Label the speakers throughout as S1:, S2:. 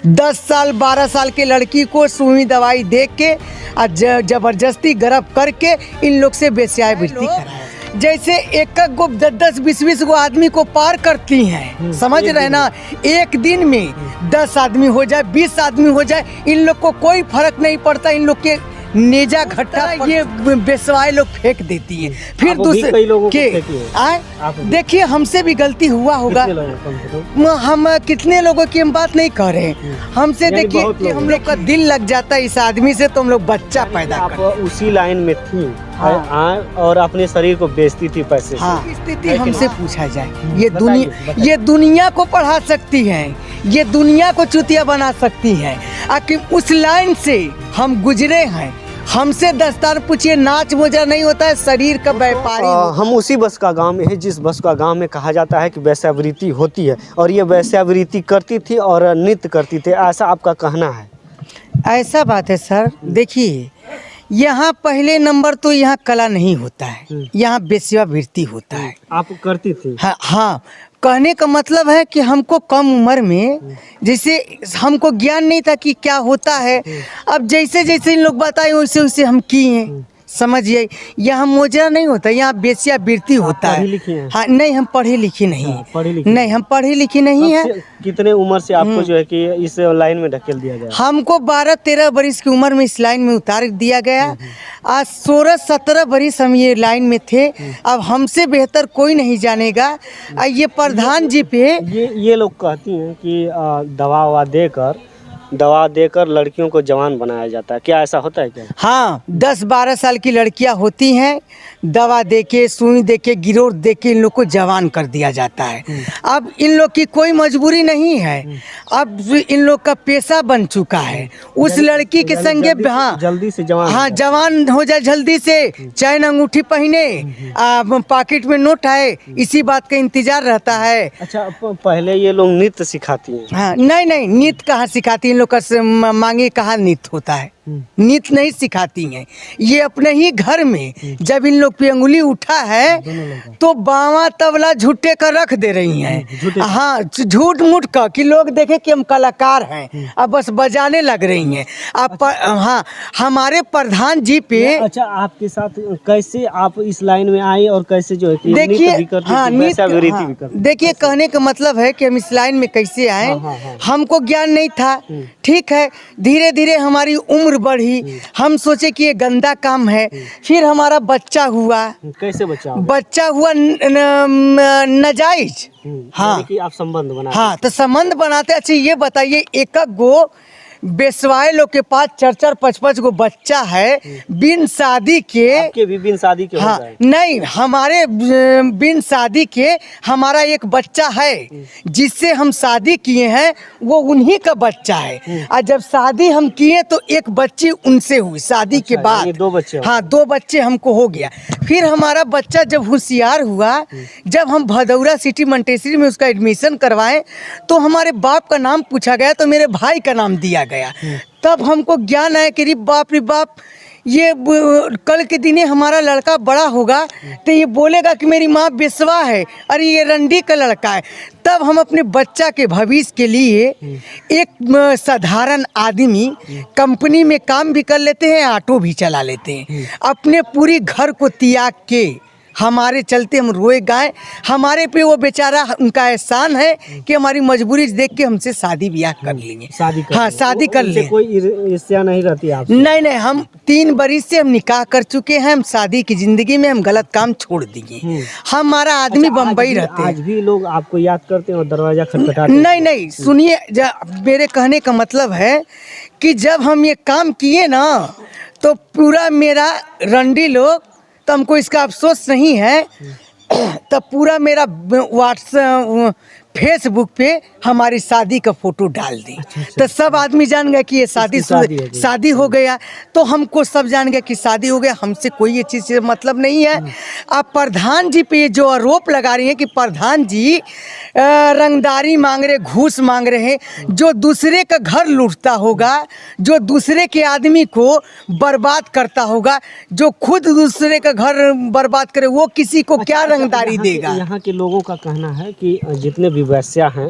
S1: 10 साल 12 साल के लड़की को सुई दवाई दे के जबरदस्ती गर्भ करके इन लोग से वेश्यावृत्ति कराया। जैसे एक गो 10 20 गो आदमी को पार करती हैं, समझ रहे ना। एक दिन में 10 आदमी हो जाए 20 आदमी हो जाए, इन लोग को कोई फर्क नहीं पड़ता। इन लोग के नेजा घट्टा ये बेसवाए लोग फेंक देती है। फिर दूसरे के देखिए हमसे भी गलती हुआ होगा। हम कितने लोगों की हम बात नहीं कर रहे, हमसे देखिए हम लोग का दिल लग जाता है इस आदमी से, तो हम लोग बच्चा पैदा
S2: आप उसी लाइन में थी। हाँ। और अपने शरीर को बेचती थी पैसे।
S1: हाँ। स्थिति हमसे पूछा जाए, ये दुनिया को पढ़ा सकती है, ये दुनिया को चुतिया बना सकती है। आखिर उस लाइन से हम गुजरे हैं, हमसे दस्तार पूछिए, नाच मोजा नहीं होता है, शरीर का व्यापारी।
S2: हम उसी बस का गांव में है जिस बस का गांव में कहा जाता है कि वेश्यावृत्ति होती है, और ये वेश्यावृत्ति करती थी और नृत्य करती थी, ऐसा आपका कहना है?
S1: ऐसा बात है सर। देखिए यहाँ पहले नंबर तो यहाँ कला नहीं होता है, यहाँ वेश्यावृत्ति होता है।
S2: आप करती थी?
S1: हाँ, कहने का मतलब है कि हमको कम उम्र में, जैसे हमको ज्ञान नहीं था कि क्या होता है। अब जैसे जैसे इन लोग बताए वैसे वैसे हम किए, समझिए। यहाँ मोजा नहीं होता, यहाँ वेश्यावृत्ति होता है। हाँ, नहीं हम पढ़े लिखे नहीं, नहीं हम पढ़े लिखे नहीं है।
S2: कितने उम्र से आपको जो है कि इस लाइन में ढकेल दिया गया?
S1: हमको 12-13 बरिस की उम्र में इस लाइन में उतार दिया गया। आज 16-17 बरिस हम ये लाइन में थे। अब हमसे बेहतर कोई नहीं जानेगा। ये प्रधान जी पे
S2: ये लोग कहती हैं कि दवा देकर लड़कियों को जवान बनाया जाता है, क्या ऐसा होता है क्या?
S1: हाँ, 10-12 साल की लड़कियां होती हैं, दवा देके सुई देके गिरोह देके इन लोग को जवान कर दिया जाता है। अब इन लोग की कोई मजबूरी नहीं है, अब इन लोग का पेशा बन चुका है। उस लड़की के संगे
S2: जल्दी से जवान,
S1: हाँ जवान हो जाए जल्दी से, चैन अंगूठी पहने, पॉकेट में नोट आए, इसी बात का इंतजार रहता है।
S2: अच्छा, पहले ये लोग नृत्य सिखाती हैं?
S1: हाँ, नहीं नृत्य कहाँ सिखाती, इन लोग का मांगे कहाँ नृत्य होता है, नृत्य नहीं सिखाती हैं। ये अपने ही घर में जब इन लोग पे अंगुली उठा है तो बावा तबला झूठे का रख दे रही हैं। हाँ, झूठ मूठ का कि लोग देखे कि हम कलाकार हैं, अब बस बजाने लग रही हैं। आप हाँ, हमारे प्रधान जी पे।
S2: अच्छा, आपके साथ कैसे आप इस लाइन में आए और कैसे जो है
S1: देखिए, हाँ देखिए कहने का मतलब है कि हम इस लाइन में कैसे आए। हमको ज्ञान नहीं था, ठीक है। धीरे धीरे हमारी उम्र बढ़ी, हम सोचे कि ये गंदा काम है। फिर हमारा बच्चा हुआ।
S2: कैसे
S1: बच्चा हुआ नाजायज। हाँ
S2: कि आप संबंध बनाते?
S1: हाँ, तो संबंध बनाते। अच्छा ये बताइए, एक गो बेसवाए लोग के पास 4-4 5-5 गो बच्चा है बिन शादी के।
S2: आपके भी बिन शादी के?
S1: हाँ, नहीं हमारे बिन शादी के हमारा एक बच्चा है जिससे हम शादी किए हैं, वो उन्हीं का बच्चा है। और जब शादी हम किए तो एक बच्ची उनसे हुई शादी के बाद।
S2: 2 बच्चे?
S1: हाँ, 2 बच्चे हमको हो गया। फिर हमारा बच्चा जब होशियार हुआ, जब हम भदौरा सिटी मंटेसरी में उसका एडमिशन करवाएं तो हमारे बाप का नाम पूछा गया तो मेरे भाई का नाम दिया गया। तब हमको ज्ञान आया कि रे बाप, ये कल के दिने हमारा लड़का बड़ा होगा तो ये बोलेगा कि मेरी माँ बेसवा है, अरे ये रंडी का लड़का है। तब हम अपने बच्चा के भविष्य के लिए एक साधारण आदमी कंपनी में काम भी कर लेते हैं, ऑटो भी चला लेते हैं, अपने पूरी घर को त्याग के हमारे चलते हम रोए गाए। हमारे पे वो बेचारा, उनका एहसान है कि हमारी मजबूरी देख के हमसे शादी ब्याह कर लेंगे। हाँ, शादी कर ले।
S2: कोई ईर्ष्या नहीं रहती आपसे?
S1: नहीं, हम 3 बरिस से हम निकाह कर चुके हैं। हम शादी की जिंदगी में हम गलत काम छोड़ दिए। हमारा आदमी बम्बई रहते हैं।
S2: आज भी लोग आपको याद करते हैं और दरवाजा खटखटाते हैं?
S1: नहीं, सुनिए, मेरे कहने का मतलब है कि जब हम ये काम किए ना तो पूरा मेरा रंडी लोग, तो हमको इसका अफसोस नहीं है, तब पूरा मेरा व्हाट्सएप फेसबुक पे हमारी शादी का फोटो डाल दी। तो सब आदमी जान गया कि ये शादी हो गया। तो हमको सब जान गया कि शादी हो गया, हमसे कोई ये चीज़ से मतलब नहीं है। अब प्रधान जी पे जो आरोप लगा रही है कि प्रधान जी रंगदारी मांग रहे, घूस मांग रहे हैं, जो दूसरे का घर लूटता होगा, जो दूसरे के आदमी को बर्बाद करता होगा, जो खुद दूसरे का घर बर्बाद करे, वो किसी को क्या रंगदारी देगा?
S2: यहाँ के लोगों का कहना है कि जितने भी वैश्या हैं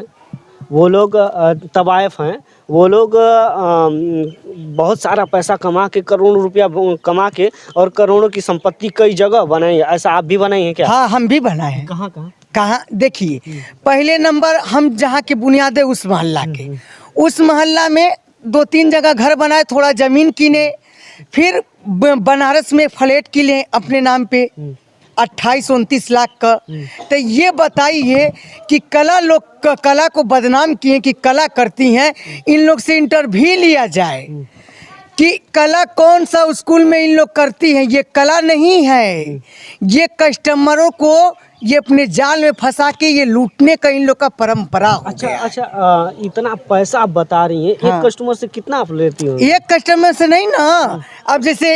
S2: वो लोग तवायफ हैं, वो लोग बहुत सारा पैसा कमा के, करोड़ों रुपया कमा के और करोड़ों की संपत्ति कई जगह बनाई है। ऐसा आप भी बनाए हैं क्या?
S1: हाँ, हम भी बनाए हैं।
S2: कहाँ कहाँ?
S1: कहाँ देखिए, पहले नंबर हम जहाँ के बुनियाद है उस मोहल्ला के, उस मोहल्ला में 2-3 जगह घर बनाए, थोड़ा जमीन किने, फिर बनारस में फ्लैट किले अपने नाम पे 28-29 लाख का। तो ये बताइए कि कला को बदनाम किए कि कला करती हैं, इन लोग से इंटरव्यू लिया जाए कि कला कौन सा स्कूल में इन लोग करती हैं। ये कला नहीं है, ये कस्टमरों को ये अपने जाल में फंसा के ये लूटने का इन लोग का परंपरा हो गया।
S2: अच्छा, इतना पैसा आप बता रही हैं,
S1: हाँ।
S2: एक कस्टमर से कितना आप लेती हो?
S1: एक कस्टमर से नहीं ना। अब जैसे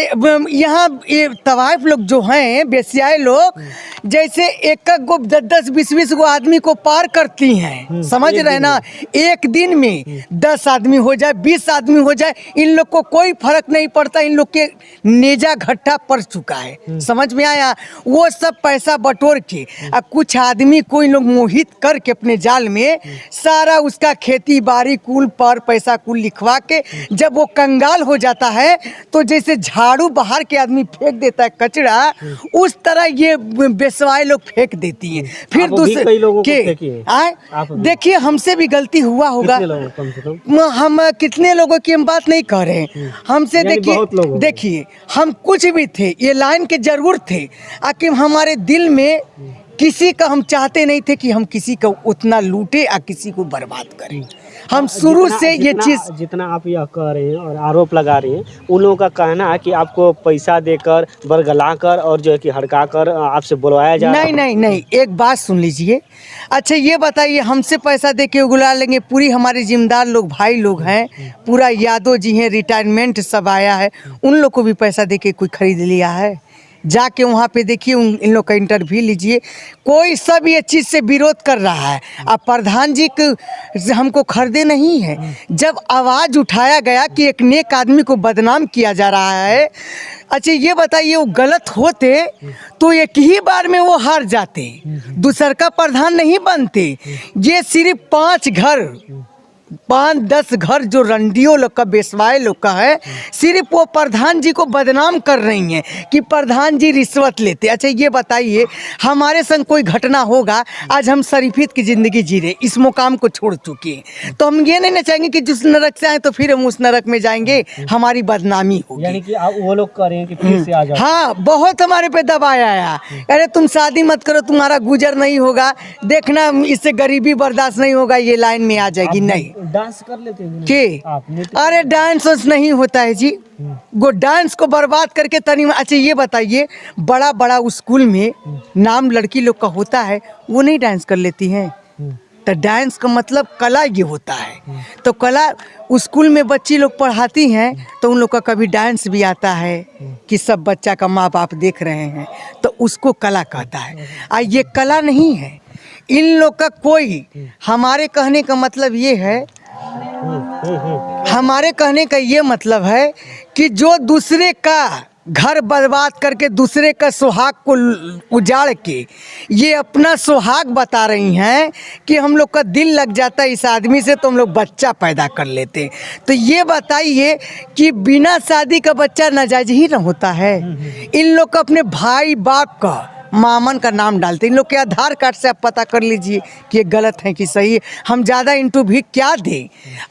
S1: यहाँ ये तवाइफ लोग जो हैं, बेसियाए लोग, जैसे एक गो 10-20 गो आदमी को पार करती हैं, समझ रहे ना। एक दिन में 10 आदमी हो जाए, 20 आदमी हो जाए, इन लोग को कोई फर्क नहीं पड़ता। इन लोग के नेजा घट्टा पड़ चुका है, समझ में आया। वो सब पैसा बटोर के कुछ आदमी को इन लोग मोहित करके अपने जाल में सारा उसका खेती बाड़ी कुल पर पैसा कुल लिखवा के, जब वो कंगाल हो जाता है तो जैसे झाड़ू बाहर के आदमी फेंक देता है कचरा, उस तरह ये बेसवाए लोग फेंक देती है। फिर दूसरे
S2: कई लोगों को फेंकी है।
S1: आए देखिए, हमसे भी गलती हुआ होगा।
S2: कम से कम
S1: हम कितने लोगों की हम बात नहीं कर रहे हैं, हमसे देखिए हम कुछ भी थे, ये लाइन के जरूर थे, आखिर हमारे दिल में किसी का हम चाहते नहीं थे कि हम किसी को उतना लूटे या किसी को बर्बाद करें। हम शुरू से ये चीज़,
S2: जितना आप यह कह रहे हैं और आरोप लगा रहे हैं, उन लोगों का कहना है कि आपको पैसा देकर, बरगला कर और जो है कि हड़का कर आपसे बुलवाया जा रहा है।
S1: नहीं, एक बात सुन लीजिए। अच्छा ये बताइए, हमसे पैसा दे के उगला लेंगे? पूरी हमारे जिम्मेदार लोग भाई लोग हैं, पूरा यादव जी हैं, रिटायरमेंट सब आया है, उन लोग को भी पैसा दे के कोई खरीद लिया है? जाके वहाँ पे देखिए, इन लोग का इंटरव्यू लीजिए। कोई सब ये चीज़ से विरोध कर रहा है। अब प्रधान जी को हमको खरीदे नहीं है। जब आवाज़ उठाया गया कि एक नेक आदमी को बदनाम किया जा रहा है, अच्छा ये बताइए, वो गलत होते तो एक ही बार में वो हार जाते, दूसर का प्रधान नहीं बनते। ये सिर्फ 5-10 घर जो रंडियों लोग का, बेसवाए लोग का है, सिर्फ वो प्रधान जी को बदनाम कर रही हैं कि प्रधान जी रिश्वत लेते। अच्छा ये बताइए, हमारे संग कोई घटना होगा, आज हम शरीफियत की ज़िंदगी जी रहे, इस मुकाम को छोड़ चुके हैं, तो हम ये नहीं चाहेंगे कि जिस नरक से आए तो फिर हम उस नरक में जाएंगे, हमारी बदनामी होगी।
S2: यानी कि आप वो लोग कह रहे हैं कि फिर से आ जाओ।
S1: हाँ, बहुत हमारे पे दबाया आया, अरे तुम शादी मत करो, तुम्हारा गुजर नहीं होगा, देखना इससे गरीबी बर्दाश्त नहीं होगा, ये लाइन में आ जाएगी। नहीं,
S2: डांस कर लेते हैं
S1: के अरे डांस नहीं होता है जी, वो डांस को बर्बाद करके तनी। अच्छा ये बताइए, बड़ा स्कूल में नाम लड़की लोग का होता है, वो नहीं डांस कर लेती हैं? तो डांस का मतलब कला ये होता है। तो कला स्कूल में बच्ची लोग पढ़ाती हैं, तो उन लोग का कभी डांस भी आता है कि सब बच्चा का माँ बाप देख रहे हैं, तो उसको कला कहता है। ये कला नहीं है इन लोग का कोई। हमारे कहने का मतलब ये है, हमारे कहने का ये मतलब है कि जो दूसरे का घर बर्बाद करके, दूसरे का सुहाग को उजाड़ के ये अपना सुहाग बता रही हैं कि हम लोग का दिल लग जाता है इस आदमी से, तो हम लोग बच्चा पैदा कर लेते। तो ये बताइए कि बिना शादी का बच्चा नाजायज ही ना होता है? इन लोग का अपने भाई बाप का, मामन का नाम डालते। इन लोग के आधार कार्ड से आप पता कर लीजिए कि ये गलत है कि सही है। हम ज़्यादा इंटरव्यू क्या दें?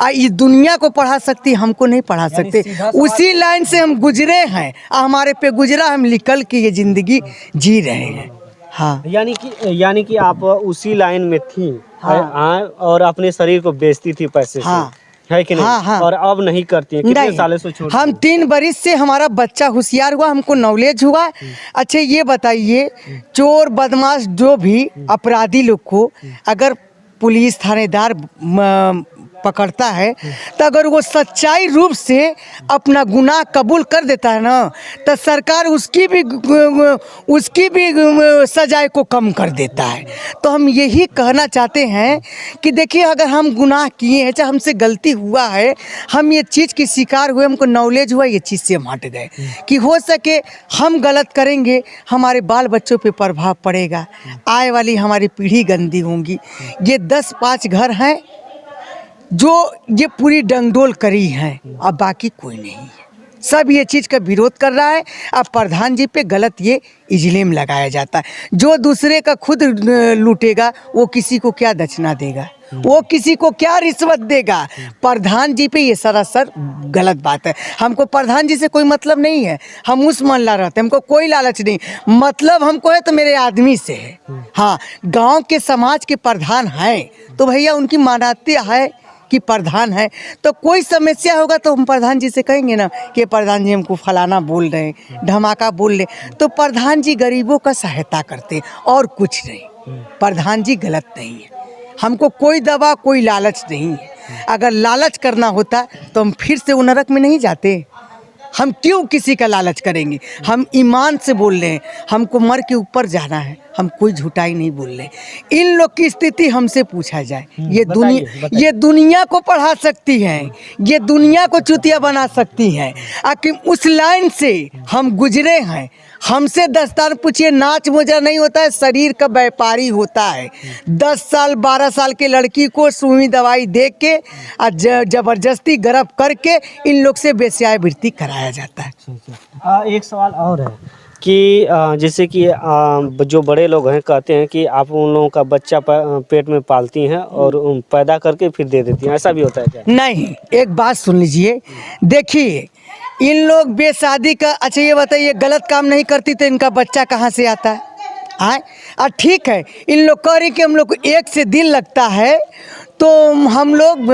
S1: इस दुनिया को पढ़ा सकती, हमको नहीं पढ़ा सकते। उसी लाइन से हम गुजरे हैं, हमारे पे गुजरा, हम निकल के ये ज़िंदगी जी रहे हैं। हाँ,
S2: यानी कि आप उसी लाइन में थी।
S1: हाँ।
S2: और अपने शरीर को बेचती थी पैसे से।
S1: हाँ,
S2: है कि नहीं?
S1: हाँ।
S2: और अब नहीं करती हैं? कितने सालों से छोड़?
S1: हम 3 बरिस से, हमारा बच्चा होशियार हुआ, हमको नॉलेज हुआ। अच्छा ये बताइए, चोर बदमाश जो भी अपराधी लोग को अगर पुलिस थानेदार पकड़ता है, तो अगर वो सच्चाई रूप से अपना गुनाह कबूल कर देता है ना, तो सरकार उसकी भी सजाए को कम कर देता है। तो हम यही कहना चाहते हैं कि देखिए, अगर हम गुनाह किए हैं, चाहे हमसे गलती हुआ है, हम ये चीज़ की शिकार हुए, हमको नॉलेज हुआ, ये चीज़ से हम हट गए कि हो सके हम गलत करेंगे, हमारे बाल बच्चों पे प्रभाव पड़ेगा, आए वाली हमारी पीढ़ी गंदी होंगी। ये 10-5 घर हैं, जो ये पूरी डंगडोल करी है, अब बाकी कोई नहीं है। सब ये चीज़ का विरोध कर रहा है। अब प्रधान जी पे गलत ये इजलेम लगाया जाता है। जो दूसरे का खुद लूटेगा वो किसी को क्या दक्षिणा देगा, वो किसी को क्या रिश्वत देगा। प्रधान जी पे ये सरासर गलत बात है। हमको प्रधान जी से कोई मतलब नहीं है, हम उस मोहल्ला रहते हैं, हमको कोई लालच नहीं। मतलब हमको है तो मेरे आदमी से है। हाँ, गांव के समाज के प्रधान हैं तो भैया उनकी मान्यता है कि प्रधान है, तो कोई समस्या होगा तो हम प्रधान जी से कहेंगे ना कि प्रधान जी हमको फलाना बोल रहे हैं, धमाका बोल रहे। तो प्रधान जी गरीबों का सहायता करते और कुछ नहीं। प्रधान जी गलत नहीं है। हमको कोई दवा कोई लालच नहीं है। अगर लालच करना होता तो हम फिर से वो नरक में नहीं जाते। हम क्यों किसी का लालच करेंगे। हम ईमान से बोल रहे हैं, हमको मर के ऊपर जाना है, हम कोई झूठाई नहीं बोल रहे। इन लोग की स्थिति हमसे पूछा जाए, ये दुनिया को पढ़ा सकती हैं, ये दुनिया को चुतिया बना सकती हैं। आखिर उस लाइन से हम गुजरे हैं। हमसे दस्तार पूछिए, नाच मोजा नहीं होता है, शरीर का व्यापारी होता है। 10 साल 12 साल के लड़की को सुई दवाई दे के जबरदस्ती गर्भ करके इन लोग से वेश्यावृत्ति कराया जाता है।
S2: एक सवाल और है कि जैसे कि जो बड़े लोग हैं कहते हैं कि आप उन लोगों का बच्चा पेट में पालती हैं और पैदा करके फिर दे देती हैं, ऐसा भी होता है क्या?
S1: नहीं, एक बात सुन लीजिए। देखिए, इन लोग बेशादी का, अच्छा ये बताइए, गलत काम नहीं करती तो इनका बच्चा कहाँ से आता है? और ठीक है, इन लोग कह रही कि हम लोग को एक से दिल लगता है तो हम लोग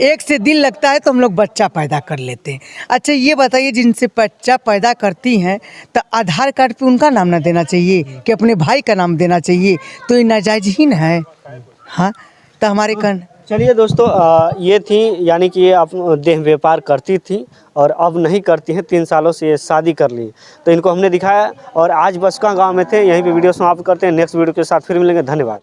S1: एक से दिल लगता है तो हम लोग बच्चा पैदा कर लेते हैं। अच्छा ये बताइए, जिनसे बच्चा पैदा करती हैं तो आधार कार्ड पे उनका नाम ना देना चाहिए कि अपने भाई का नाम देना चाहिए? तो ये नाजायज ही ना है। हाँ, तो हमारे कन
S2: चलिए दोस्तों, ये थी यानी कि ये आप देह व्यापार करती थी और अब नहीं करती हैं। 3 सालों से ये शादी कर ली, तो इनको हमने दिखाया और आज बसका गांव में थे। यहीं पे वीडियो समाप्त करते हैं। नेक्स्ट वीडियो के साथ फिर मिलेंगे। धन्यवाद।